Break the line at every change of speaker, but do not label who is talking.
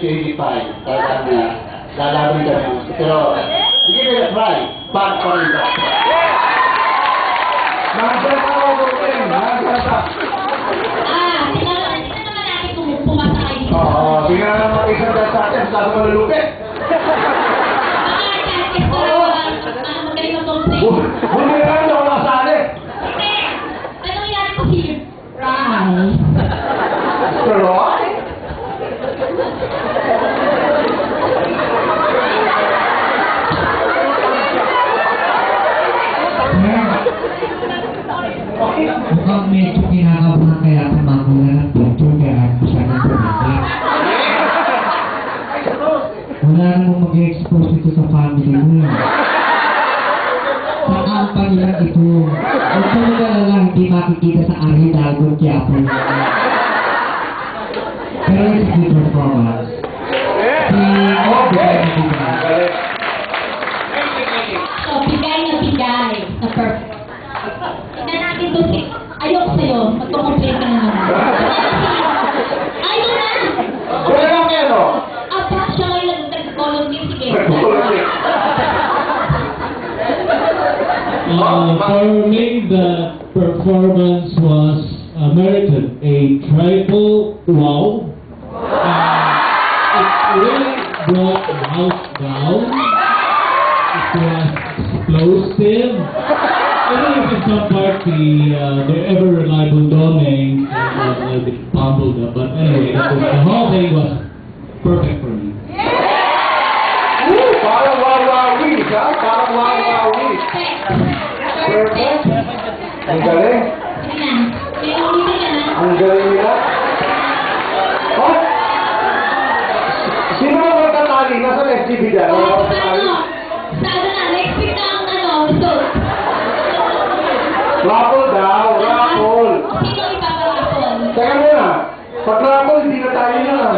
hihipay. Talagang lalaban kami. Pero, hindi nila try. Back pa rin ba? Nandiyan ako Ruben. Nandiyan ka.
Tingnan naman natin kung pumasa kayo dito.
Oo, tingnan naman isang dahil sa atin. Sabi mo nalupit.
Magaling ang tonsing.
Bumiran na ako nakasali.
Hindi! Anong nangyari po si Rai?
Pero,
mukhang medyo kinakabahan kaya sa mga ng picture kaya siya ng pumigil. Wala namang mag-expose ito sa family mo. Sa company lang ito. Huwag ka mag-alala, hindi makikita sa Arhidalgo Quiapo. Pero it's a good performance.
Bigay na bigay. Na perfect. Tignan natin ito. Ayoko sa'yo. Magkukomplain ka na naman. Ayun na!
wala lang pero.
Aba, siya ngayon nag-volunteer. Sige.
For me, the performance was merited a triple wow. It really brought the house down. It was explosive. Even if in some part the ever reliable Doming was a little bit fumbled up, but anyway, the whole thing was perfect for me.
Parang wawawis, ha? Parang wawawis. Perfect. Ang galing.
Sige na. May ulitin ka na.
Ang galing nila. Oh? Sino ba magkatali? Nasa FTV dyan? Wala ba magkatali?
Sa next week na ang result.
Raffle daw, raffle.
Sino ipaparaffle?
Teka muna. Pag raffle, hindi na tayo na.